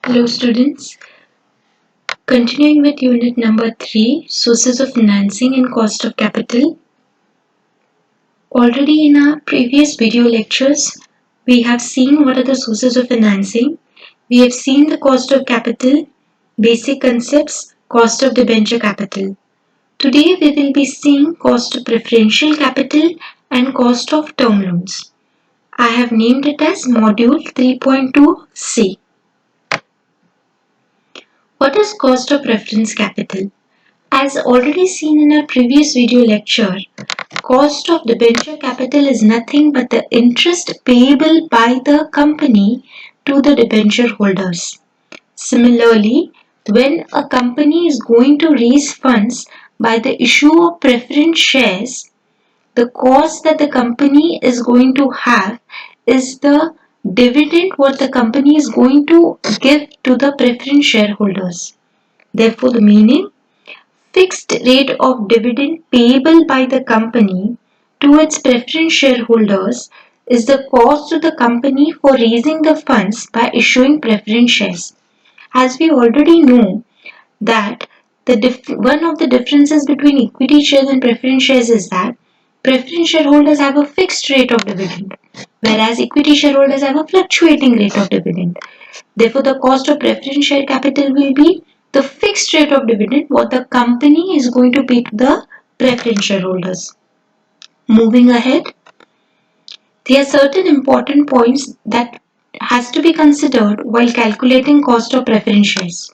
Hello students, continuing with unit number 3, sources of financing and cost of capital. Already in our previous video lectures, we have seen what are the sources of financing. We have seen the cost of capital, basic concepts, cost of debenture capital. Today we will be seeing cost of preferential capital and cost of term loans. I have named it as module 3.2C. What is cost of preference capital? As already seen in our previous video lecture, cost of debenture capital is nothing but the interest payable by the company to the debenture holders. Similarly, when a company is going to raise funds by the issue of preference shares, the cost that the company is going to have is the dividend what the company is going to give to the preference shareholders. Therefore, the meaning fixed rate of dividend payable by the company to its preference shareholders is the cost to the company for raising the funds by issuing preference shares. As we already know that one of the differences between equity shares and preference shares is that preference shareholders have a fixed rate of dividend, whereas equity shareholders have a fluctuating rate of dividend. Therefore, the cost of preference share capital will be the fixed rate of dividend what the company is going to pay to the preference shareholders. Moving ahead, there are certain important points that has to be considered while calculating cost of preference shares.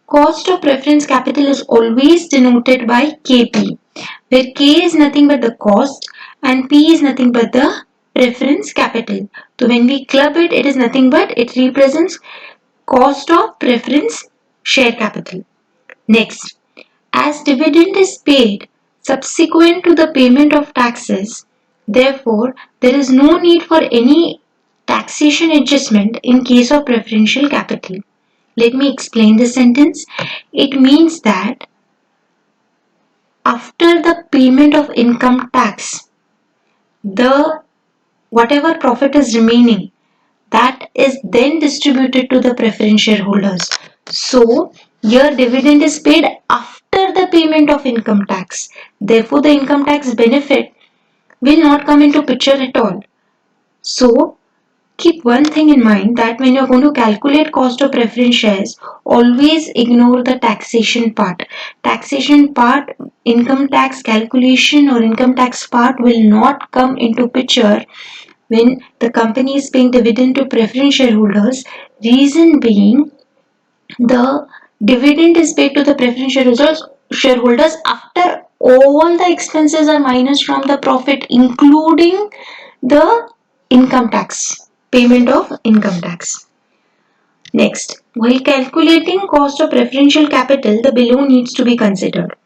Cost of preference capital is always denoted by KP, where K is nothing but the cost and P is nothing but the preference capital. So when we club it, it is nothing but it represents cost of preference share capital. Next, as dividend is paid subsequent to the payment of taxes, therefore there is no need for any taxation adjustment in case of preferential capital. Let me explain the sentence. It means that after the payment of income tax, the whatever profit is remaining, that is then distributed to the preference shareholders. So, your dividend is paid after the payment of income tax. Therefore, the income tax benefit will not come into picture at all. So, keep one thing in mind that when you're going to calculate cost of preference shares, always ignore the taxation part. Taxation part, income tax calculation or income tax part will not come into picture when the company is paying dividend to preference shareholders. Reason being, the dividend is paid to the preference shareholders after all the expenses are minus from the profit, including the income tax, payment of income tax. Next, while calculating cost of preferential capital, the below needs to be considered.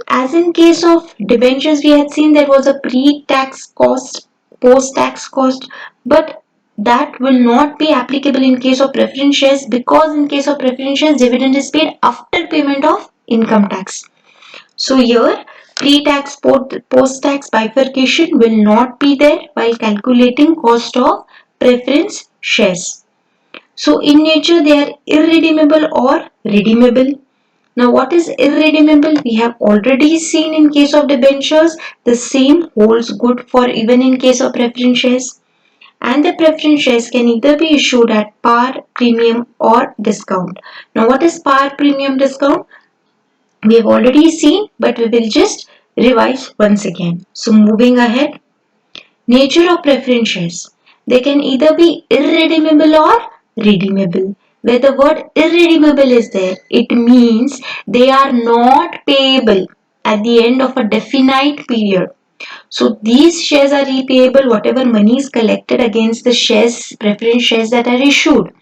As in case of debentures, we had seen there was a pre-tax cost, post-tax cost, but that will not be applicable in case of preference shares because in case of preference shares, dividend is paid after payment of income tax. So here, pre-tax, post-tax bifurcation will not be there while calculating cost of preference shares. So in nature, they are irredeemable or redeemable. Now, what is irredeemable? We have already seen in case of debentures. The same holds good for even in case of preference shares. And the preference shares can either be issued at par, premium or discount. Now, what is par, premium, discount? We have already seen, but we will just revise once again. So, moving ahead. Nature of preference shares. They can either be irredeemable or redeemable. Where the word irredeemable is there, it means they are not payable at the end of a definite period. So these shares are repayable whatever money is collected against the shares, preference shares that are issued.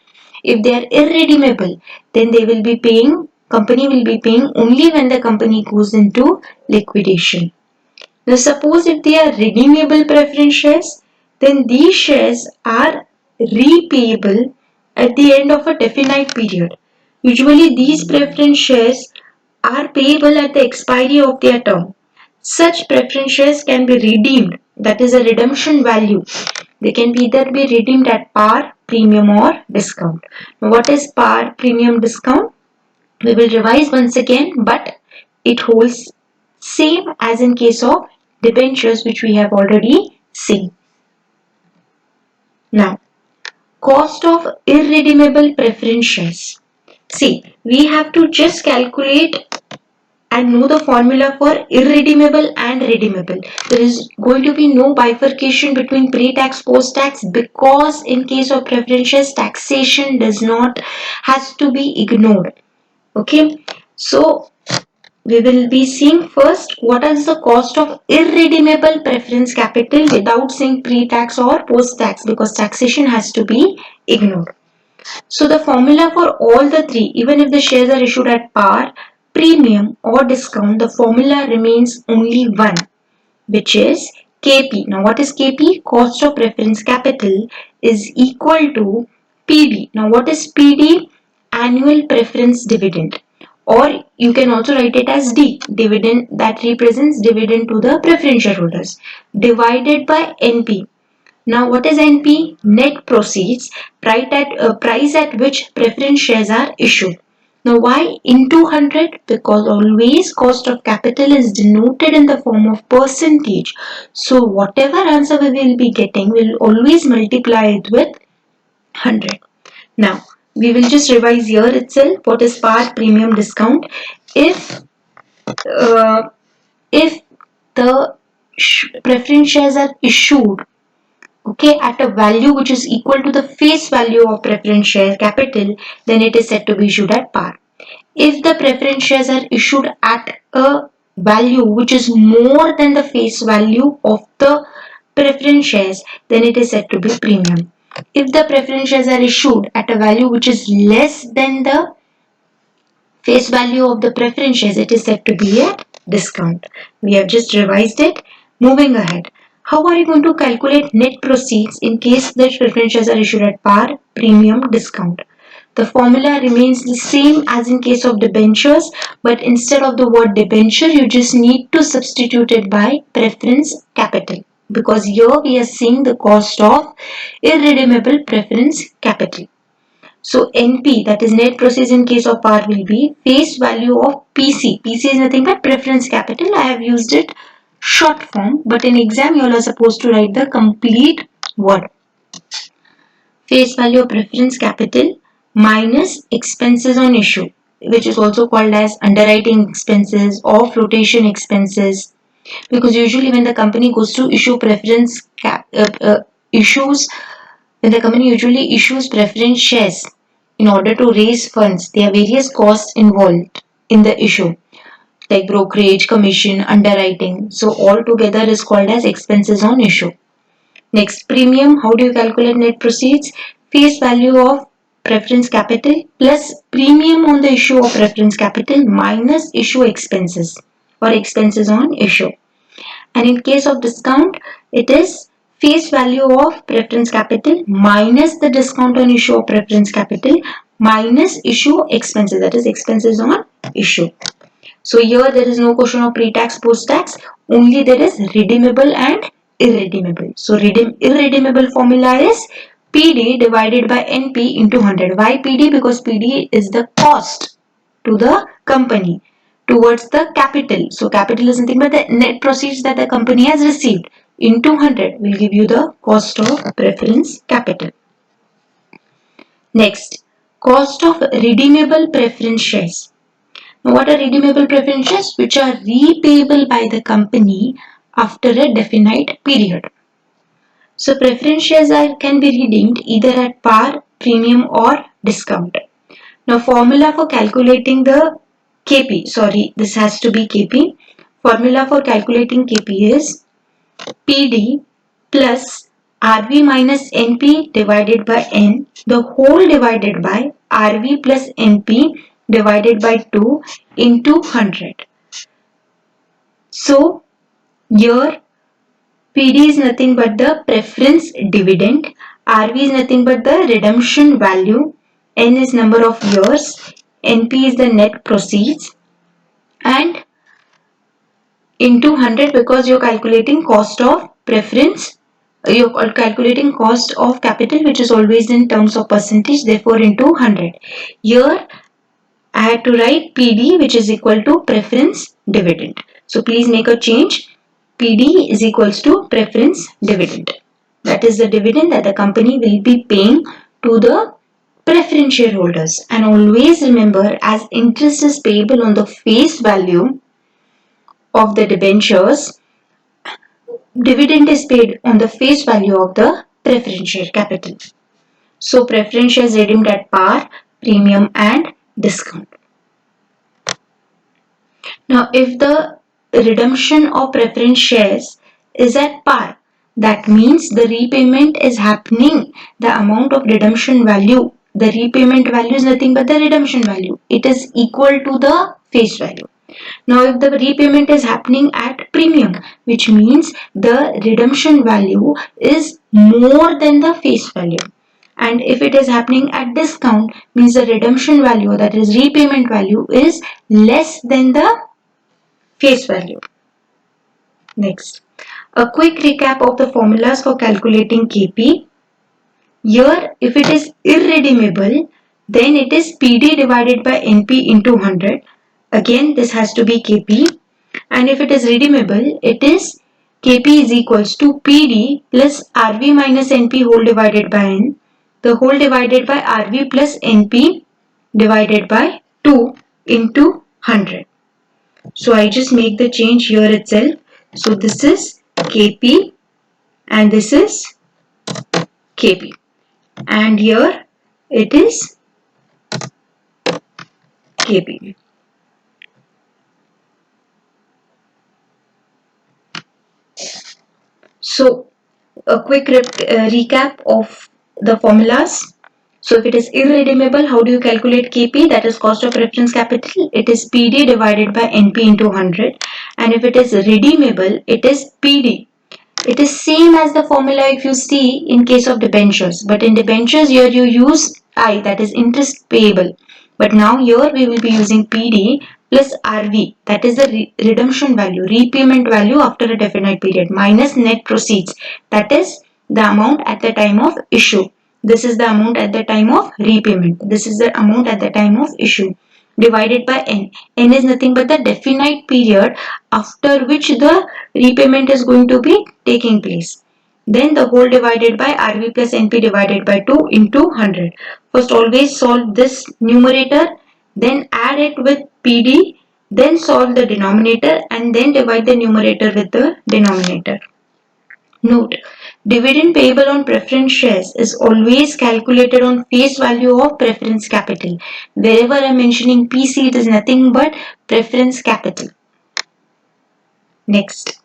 If they are irredeemable, then they will be paying, company will be paying only when the company goes into liquidation. Now suppose if they are redeemable preference shares, then these shares are repayable at the end of a definite period. Usually these preference shares are payable at the expiry of their term. Such preference shares can be redeemed, that is a redemption value. They can either be redeemed at par, premium or discount. Now what is par, premium, discount? We will revise once again, but it holds same as in case of debentures, which we have already seen. Now, cost of irredeemable preference shares. See, we have to just calculate and know the formula for irredeemable and redeemable. There is going to be no bifurcation between pre-tax, post-tax, because in case of preference shares, taxation does not has to be ignored. Okay, so we will be seeing first what is the cost of irredeemable preference capital without saying pre-tax or post-tax, because taxation has to be ignored. So the formula for all the three, even if the shares are issued at par, premium or discount, the formula remains only one, which is KP. Now what is KP? Cost of preference capital is equal to PD. Now what is PD? Annual preference dividend. Or you can also write it as D, dividend, that represents dividend to the preference shareholders, divided by NP. Now what is NP? Net proceeds, price at which preference shares are issued. Now why into 100? Because always cost of capital is denoted in the form of percentage. So whatever answer we will be getting, we will always multiply it with 100. Now we will just revise here itself what is par, premium, discount. If uh, if the preference shares are issued, okay, at a value which is equal to the face value of preference share capital, then it is said to be issued at par. If the preference shares are issued at a value which is more than the face value of the preference shares, then it is said to be premium. If the preference shares are issued at a value which is less than the face value of the preference shares, it is said to be a discount. We have just revised it. Moving ahead. How are you going to calculate net proceeds in case the preference shares are issued at par, premium, discount? The formula remains the same as in case of debentures, but instead of the word debenture, you just need to substitute it by preference capital, because here we are seeing the cost of irredeemable preference capital. So NP, that is net proceeds in case of par, will be face value of PC. PC is nothing but preference capital. I have used it short form, but in exam you all are supposed to write the complete word. Face value of preference capital minus expenses on issue, which is also called as underwriting expenses or flotation expenses, because usually when the company goes to issue issues when the company usually issues preference shares in order to raise funds, there are various costs involved in the issue, like brokerage, commission, underwriting. So all together is called as expenses on issue. Next, premium. How do you calculate net proceeds? Face value of preference capital plus premium on the issue of preference capital minus issue expenses or expenses on issue. And in case of discount, it is face value of preference capital minus the discount on issue of preference capital minus issue expenses, that is expenses on issue. So here there is no question of pre-tax, post-tax, only there is redeemable and irredeemable. So irredeemable formula is PD divided by NP into 100. Why PD? Because PD is the cost to the company towards the capital. So capital is nothing but the net proceeds that the company has received. Into 100 will give you the cost of preference capital. Next, cost of redeemable preference shares. Now, what are redeemable preference shares? Which are repayable by the company after a definite period. So preference shares can be redeemed either at par, premium or discount. Now formula for calculating the KP, sorry, this has to be KP. Formula for calculating KP is PD plus RV minus NP divided by N, the whole divided by RV plus NP divided by 2 into 100. So here PD is nothing but the preference dividend, RV is nothing but the redemption value, N is number of years, NP is the net proceeds, and into 100 because you're calculating cost of preference you're calculating cost of capital, which is always in terms of percentage, therefore into 100. Here I had to write PD, which is equal to preference dividend. So please make a change. PD is equals to preference dividend. That is the dividend that the company will be paying to the preference shareholders. And always remember, as interest is payable on the face value of the debentures, dividend is paid on the face value of the preference share capital. So preference shares redeemed at par, premium and discount. Now if the redemption of preference shares is at par, that means the repayment is happening, the amount of redemption value, the repayment value is nothing but the redemption value. It is equal to the face value. Now if the repayment is happening at premium, which means the redemption value is more than the face value. And if it is happening at discount, means the redemption value, that is repayment value, is less than the face value. Next, a quick recap of the formulas for calculating KP. Here, if it is irredeemable, then it is PD divided by NP into 100. Again, this has to be KP. And if it is redeemable, it is KP is equals to PD plus RV minus NP whole divided by N, the whole divided by RV plus NP divided by 2 into 100. So I just make the change here itself. So this is KP and this is KP. And here it is KP. So a quick recap of the formulas. So if it is irredeemable, how do you calculate KP? That is cost of reference capital. It is PD divided by NP into 100. And if it is redeemable, it is PD. It is same as the formula if you see in case of debentures. But in debentures here you use I, that is interest payable. But now here we will be using PD plus RV, that is the redemption value, repayment value after a definite period, minus net proceeds, that is the amount at the time of issue. This is the amount at the time of repayment. This is the amount at the time of issue, divided by N. N is nothing but the definite period after which the repayment is going to be taking place. Then the whole divided by RV plus NP divided by 2 into 100. First always solve this numerator, then add it with PD, then solve the denominator and then divide the numerator with the denominator. Note, dividend payable on preference shares is always calculated on face value of preference capital. Wherever I am mentioning PC, it is nothing but preference capital. Next,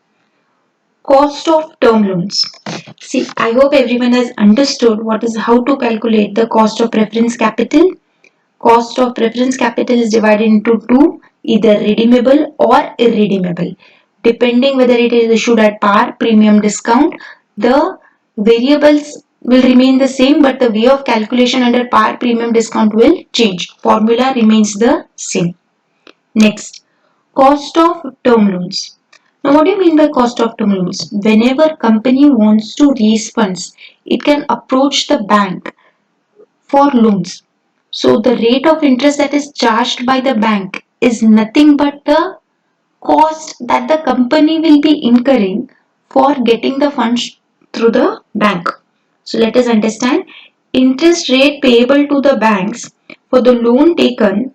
cost of term loans. See, I hope everyone has understood how to calculate the cost of preference capital. Cost of preference capital is divided into two, either redeemable or irredeemable. Depending whether it is issued at par, premium, discount, the variables will remain the same, but the way of calculation under par, premium, discount will change. Formula remains the same. Next, cost of term loans. Now, what do you mean by cost of term loans? Whenever company wants to raise funds, it can approach the bank for loans. So the rate of interest that is charged by the bank is nothing but the cost that the company will be incurring for getting the funds through the bank. So let us understand, interest rate payable to the banks for the loan taken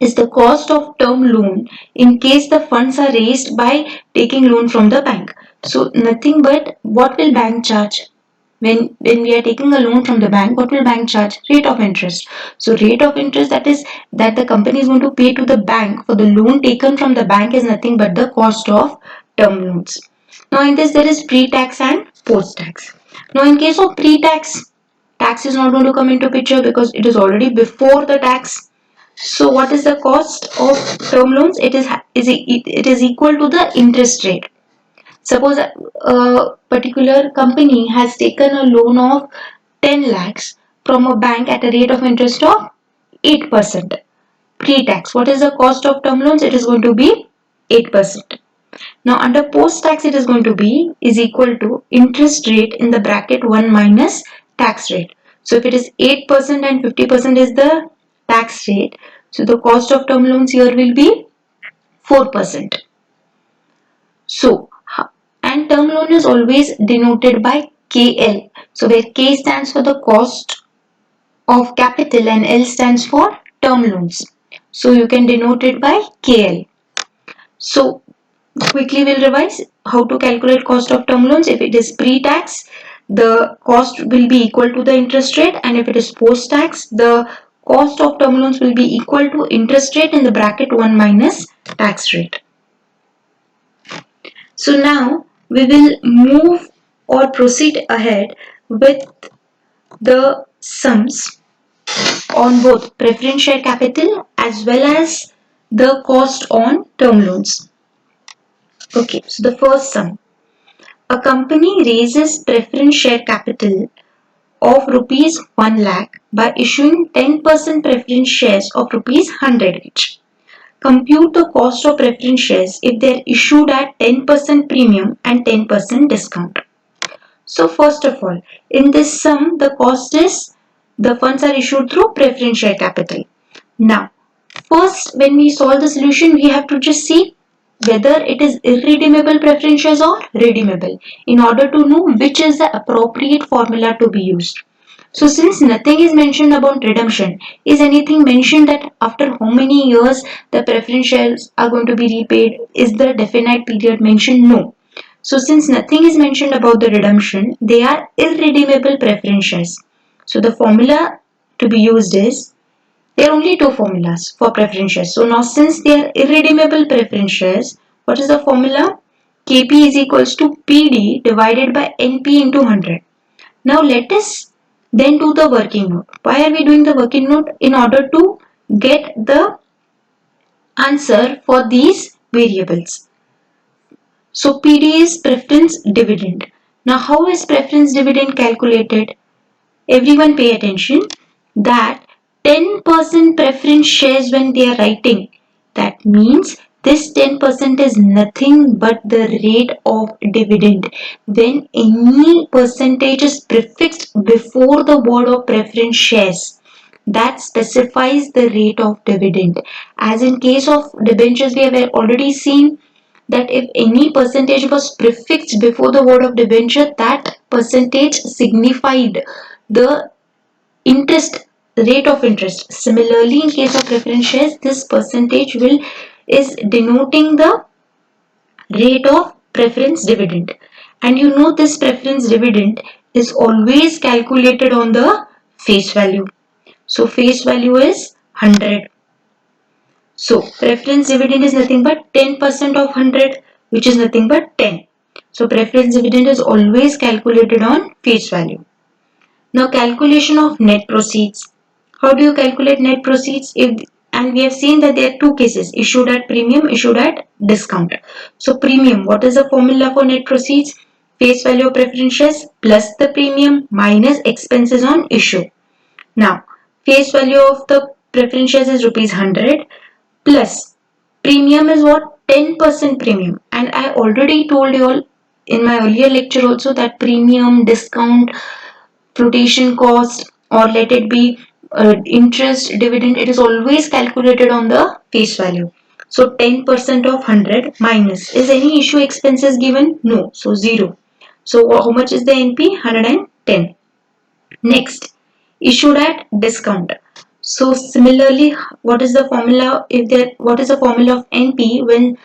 is the cost of term loan in case the funds are raised by taking loan from the bank. So nothing but what will bank charge? When we are taking a loan from the bank, what will bank charge? Rate of interest. So rate of interest that the company is going to pay to the bank for the loan taken from the bank is nothing but the cost of term loans. Now in this there is pre-tax and post-tax. Now in case of pre-tax, tax is not going to come into picture because it is already before the tax. So what is the cost of term loans? It is equal to the interest rate. Suppose a particular company has taken a loan of 10 lakhs from a bank at a rate of interest of 8% pre-tax. What is the cost of term loans? It is going to be 8%. Now under post-tax it is going to be is equal to interest rate in the bracket 1 minus tax rate. So if it is 8% and 50% is the tax rate, so the cost of term loans here will be 4%. So, and term loan is always denoted by KL. So where K stands for the cost of capital and L stands for term loans. So you can denote it by KL. So quickly we'll revise how to calculate cost of term loans. If it is pre-tax, the cost will be equal to the interest rate, and if it is post-tax, the cost of term loans will be equal to interest rate in the bracket 1 minus tax rate. So now we will move or proceed ahead with the sums on both preference share capital as well as the cost on term loans. Okay, so the first sum. A company raises preference share capital of rupees 1 lakh by issuing 10% preference shares of rupees 100 each. Compute the cost of preference shares if they are issued at 10% premium and 10% discount. So first of all, in this sum, the cost is the funds are issued through preference share capital. Now, first when we solve the solution, we have to just see whether it is irredeemable preference shares or redeemable in order to know which is the appropriate formula to be used. So since nothing is mentioned about redemption, is anything mentioned that after how many years the preference shares are going to be repaid? Is the definite period mentioned? No. So since nothing is mentioned about the redemption, they are irredeemable preference shares. So the formula to be used is, there are only two formulas for preference shares. So now since they are irredeemable preference shares, what is the formula? KP is equals to PD divided by NP into 100. Now let us then do the working note. Why are we doing the working note? In order to get the answer for these variables. So PD is preference dividend. Now how is preference dividend calculated? Everyone pay attention that 10% preference shares when they are writing. That means this 10% is nothing but the rate of dividend. When any percentage is prefixed before the word of preference shares, that specifies the rate of dividend. As in case of debentures, we have already seen that if any percentage was prefixed before the word of debenture, that percentage signified the interest rate of interest. Similarly, in case of preference shares, this percentage is denoting the rate of preference dividend. And you know this preference dividend is always calculated on the face value. So face value is 100. So preference dividend is nothing but 10% of 100, which is nothing but 10. So preference dividend is always calculated on face value. Now calculation of net proceeds. How do you calculate net proceeds? And we have seen that there are two cases, issued at premium, issued at discount. So premium, what is the formula for net proceeds? Face value of preference shares plus the premium minus expenses on issue. Now face value of the preference shares is rupees 100 plus premium is what? 10% premium. And I already told you all in my earlier lecture also that premium, discount, flotation cost, or let it be interest, dividend, it is always calculated on the face value. So 10% of 100 minus, is any issue expenses given? No, so 0. So how much is the NP? 110. Next, issued at discount. So similarly, what is the formula? What is the formula of NP when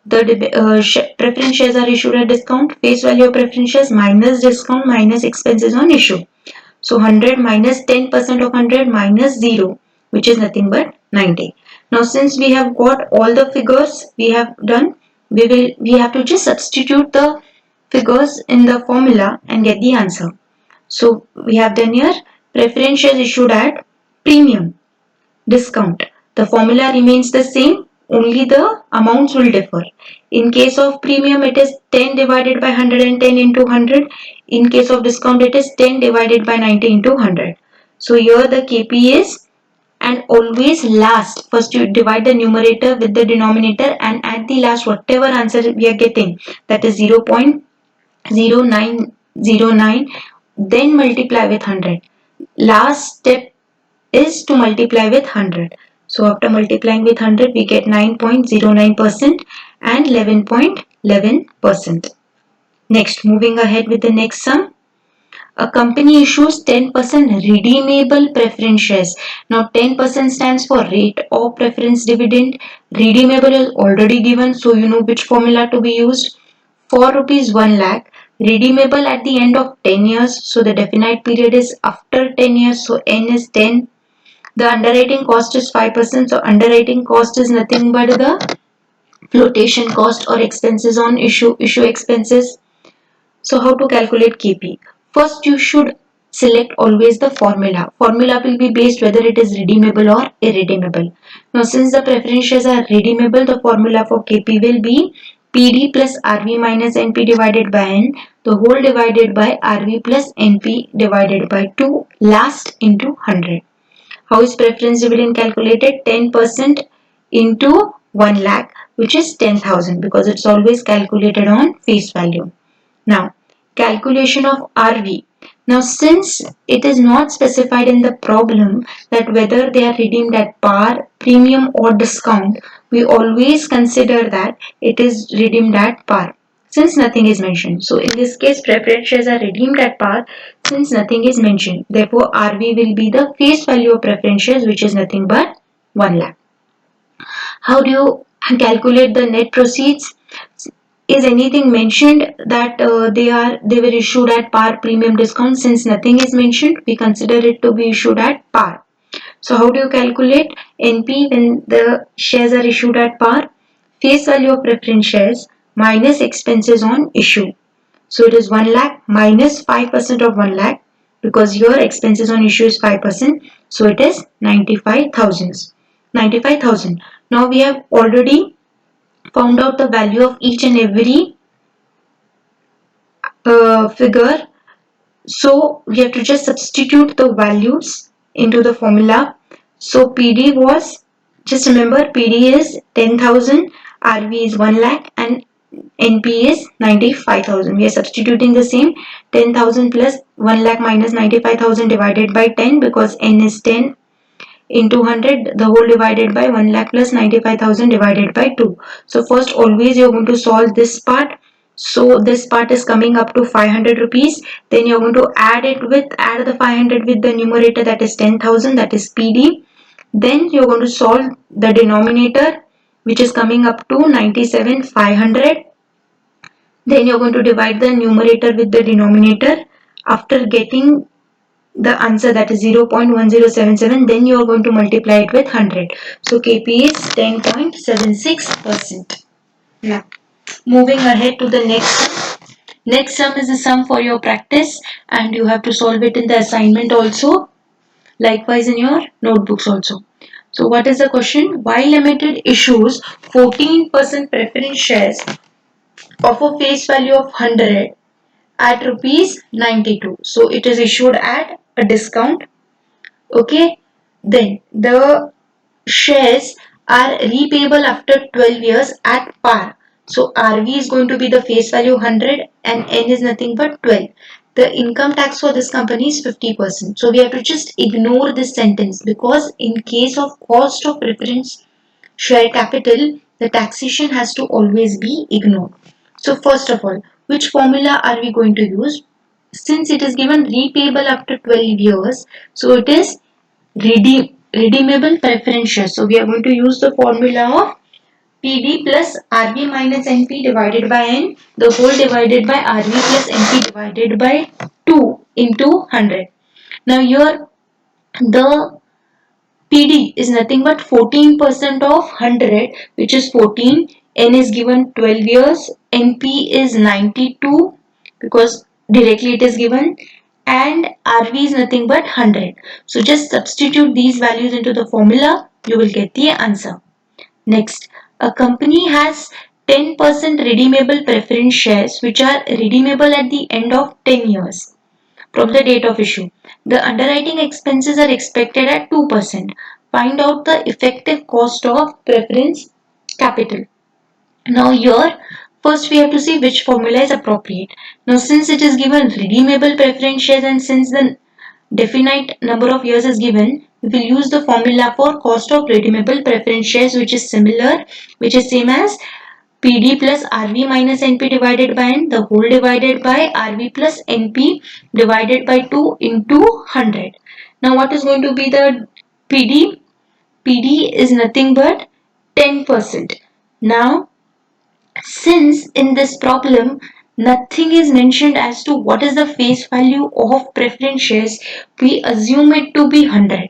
the preference shares are issued at discount? Face value of preference shares minus discount minus expenses on issue. So 100 minus 10% of 100 minus 0, which is nothing but 90. Now since we have got all the figures we have done, we have to just substitute the figures in the formula and get the answer. So we have done here preference shares issued at premium, discount. The formula remains the same, only the amounts will differ. In case of premium, it is 10 divided by 110 into 100. In case of discount, it is 10 divided by 90 into 100. So here the KP is and always last. First you divide the numerator with the denominator, and at the last whatever answer we are getting, that is 0.0909, then multiply with 100. Last step is to multiply with 100. So after multiplying with 100 we get 9.09% and 11.11%. Next, moving ahead with the next sum. A company issues 10% redeemable preference shares. Now 10% stands for rate of preference dividend. Redeemable is already given, so you know which formula to be used. For rupees 1 lakh, redeemable at the end of 10 years. So the definite period is after 10 years, so N is 10. The underwriting cost is 5%. So underwriting cost is nothing but the flotation cost or expenses on issue expenses. So how to calculate KP? First you should select always the formula. Formula will be based whether it is redeemable or irredeemable. Now since the preference shares are redeemable, the formula for KP will be PD plus RV minus NP divided by N, the whole divided by RV plus NP divided by 2, last into 100. How is preference dividend calculated? 10% into 1 lakh, which is 10,000, because it's always calculated on face value. Now, calculation of RV. Now, since it is not specified in the problem that whether they are redeemed at par, premium or discount, we always consider that it is redeemed at par since nothing is mentioned. So, in this case, preference shares are redeemed at par since nothing is mentioned. Therefore, RV will be the face value of preference shares, which is nothing but 1 lakh. How do you calculate the net proceeds? Is anything mentioned that they were issued at par, premium, discount? Since nothing is mentioned, we consider it to be issued at par. So how do you calculate NP when the shares are issued at par? Face value of preference shares minus expenses on issue. So it is 1 lakh minus 5% of 1 lakh, because your expenses on issue is 5%. So it is 95,000. 95,000. Now we have already found out the value of each and every figure. So we have to just substitute the values into the formula. So PD was, just remember, PD is 10,000, RV is 1 lakh and NP is 95,000. We are substituting the same. 10,000 plus 1 lakh minus 95,000 divided by 10, because N is 10, into 100, the whole divided by 1 lakh plus 95,000 divided by 2. So first always you're going to solve this part. So this part is coming up to 500 rupees. Then you're going to add the 500 with the numerator, that is 10,000, that is PD. Then you're going to solve the denominator, which is coming up to 97,500. Then you're going to divide the numerator with the denominator. After getting the answer, that is 0.1077, then you are going to multiply it with 100. So KP is 10.76%. Now, moving ahead to the next sum. Next sum is a sum for your practice, and you have to solve it in the assignment also, likewise in your notebooks also. So what is the question? Y Limited issues 14% preference shares of a face value of 100 at rupees 92. So it is issued at a discount. Okay, then the shares are repayable after 12 years at par. So RV is going to be the face value 100 and N is nothing but 12. The income tax for this company is 50%. So we have to just ignore this sentence, because in case of cost of preference share capital, the taxation has to always be ignored. So first of all, which formula are we going to use? Since it is given repayable after 12 years, so it is redeemable preference shares. So we are going to use the formula of PD plus RV minus NP divided by N, the whole divided by RV plus NP divided by 2 into 100. Now here the PD is nothing but 14% of 100, which is 14. N is given 12 years. NP is 92, because directly it is given. And RV is nothing but 100. So just substitute these values into the formula. You will get the answer. Next, a company has 10% redeemable preference shares, which are redeemable at the end of 10 years from the date of issue. The underwriting expenses are expected at 2%. Find out the effective cost of preference capital. Now here, first we have to see which formula is appropriate. Now since it is given redeemable preference shares and since the definite number of years is given, we will use the formula for cost of redeemable preference shares which is similar, which is same as PD plus RV minus NP divided by N, the whole divided by RV plus NP divided by 2 into 100. Now what is going to be the PD? PD is nothing but 10%. Now since in this problem nothing is mentioned as to what is the face value of preference shares, we assume it to be 100.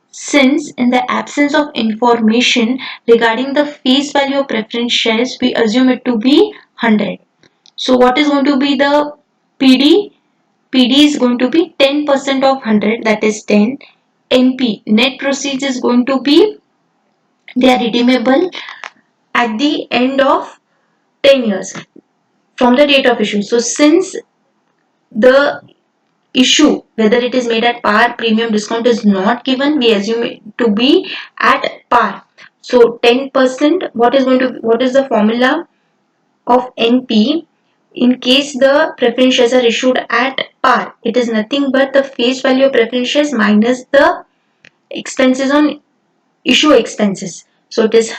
Since in the absence of information regarding the face value of preference shares, we assume it to be 100. So what is going to be the PD? PD is going to be 10% of 100, that is 10. NP, net proceeds, is going to be, they are redeemable at the end of 10 years from the date of issue. So since the issue, whether it is made at par, premium, discount, is not given, we assume it to be at par. So 10%, what is the formula of NP in case the preference shares are issued at par? It is nothing but the face value of preference shares minus the expenses on issue expenses. So it is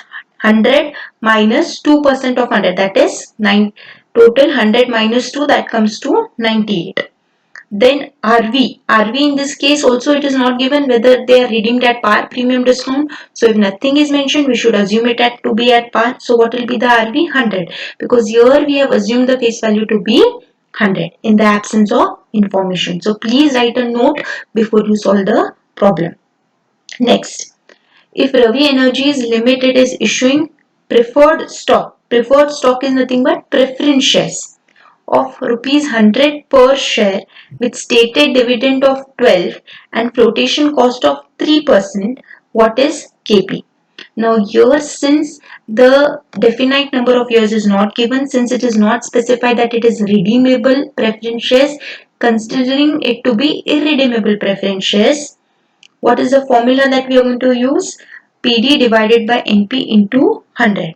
100 minus 2% of 100, that is 9. Total 100 minus 2, that comes to 98. Then RV in this case also it is not given whether they are redeemed at par, premium, discount. So if nothing is mentioned, we should assume it to be at par. So what will be the RV? 100, because here we have assumed the face value to be 100 in the absence of information. So please write a note before you solve the problem. Next, if Ravi Energies Limited is issuing preferred stock is nothing but preference shares of rupees 100 per share with stated dividend of 12 and flotation cost of 3%, what is KP? Now here, since the definite number of years is not given, since it is not specified that it is redeemable preference shares, considering it to be irredeemable preference shares, what is the formula that we are going to use? PD divided by NP into 100.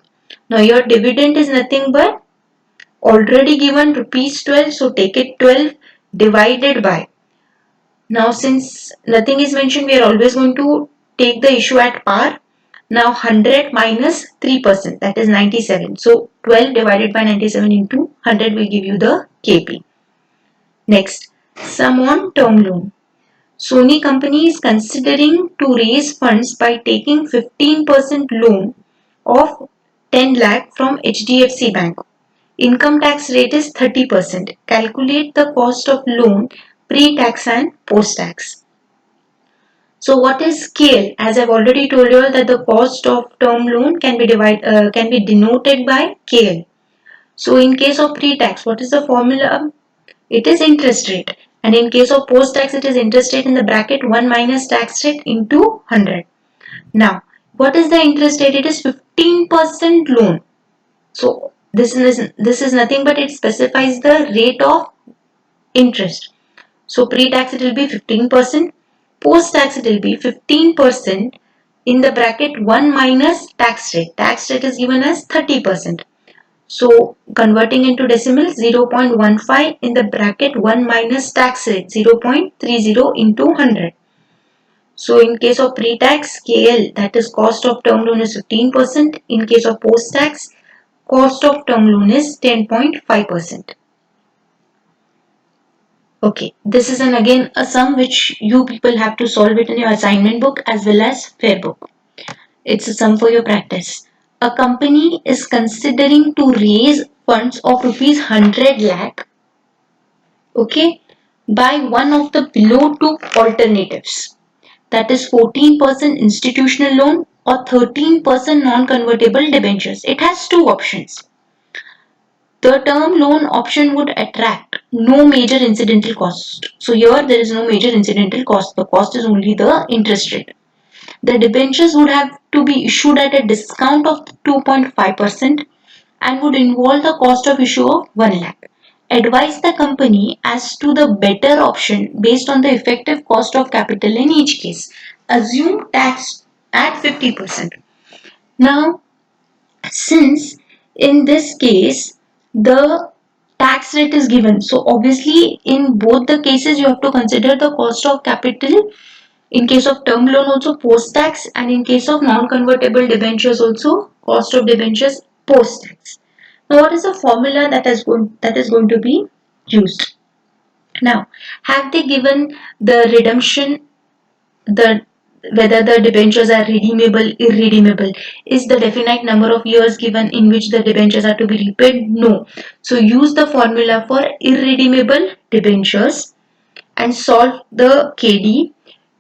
Now your dividend is nothing but already given rupees 12, so take it 12 divided by. Now since nothing is mentioned, we are always going to take the issue at par. Now 100 minus 3%, that is 97. So 12 divided by 97 into 100 will give you the KP. Next, sum on term loan. Sony company is considering to raise funds by taking 15% loan of 10 lakh from HDFC Bank. Income tax rate is 30%. Calculate the cost of loan pre-tax and post-tax. So what is KL? As I've already told you that the cost of term loan can be denoted by KL. So in case of pre-tax, what is the formula? It is interest rate. And in case of post-tax, it is interest rate in the bracket 1 minus tax rate into 100. Now, what is the interest rate? It is 15% loan. So this is nothing but it specifies the rate of interest. So pre-tax it will be 15%, post-tax it will be 15% in the bracket 1 minus tax rate. Tax rate is given as 30%. So converting into decimals, 0.15 in the bracket 1 minus tax rate, 0.30 into 100. So in case of pre-tax KL, that is cost of term loan, is 15%. In case of post-tax, cost of term loan is 10.5%. Okay, this is again a sum which you people have to solve it in your assignment book as well as fair book. It's a sum for your practice. A company is considering to raise funds of rupees 100 lakh, okay, by one of the below two alternatives. That is 14% institutional loan or 13% non-convertible debentures. It has two options. The term loan option would attract no major incidental cost. So here there is no major incidental cost. The cost is only the interest rate. The debentures would have to be issued at a discount of 2.5% and would involve the cost of issue of 1 lakh. Advise the company as to the better option based on the effective cost of capital in each case. assume tax at 50%. Now, since in this case the tax rate is given, so obviously in both the cases you have to consider the cost of capital. In case of term loan also post tax, and in case of non-convertible debentures also cost of debentures post tax. Now what is the formula that is going to be used? Now, have they given the redemption, the whether the debentures are redeemable, irredeemable? Is the definite number of years given in which the debentures are to be repaid? No. So use the formula for irredeemable debentures and solve the KD.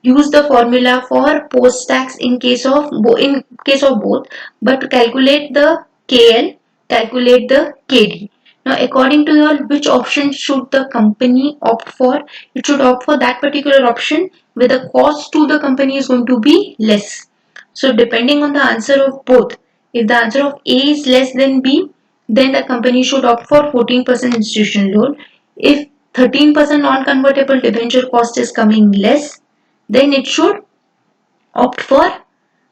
Use the formula for post tax in case of both, but calculate the KL, calculate the KD. Now, according to your, which option should the company opt for? It should opt for that particular option where the cost to the company is going to be less. So, depending on the answer of both, if the answer of A is less than B, then the company should opt for 14% institutional loan. If 13% non-convertible debenture cost is coming less, then it should opt for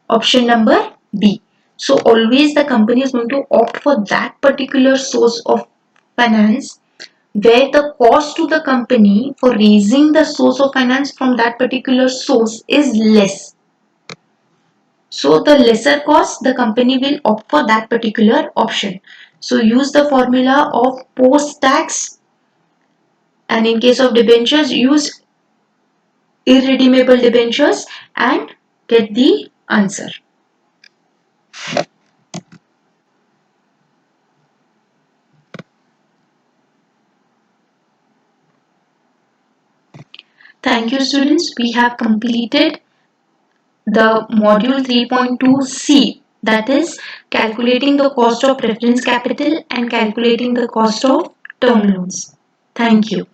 option number B. So always the company is going to opt for that particular source of finance where the cost to the company for raising the source of finance from that particular source is less. So the lesser cost, the company will opt for that particular option. So use the formula of post tax, and in case of debentures use irredeemable debentures and get the answer. Thank you, students. We have completed the module 3.2C, that is calculating the cost of preference capital and calculating the cost of term loans. Thank you.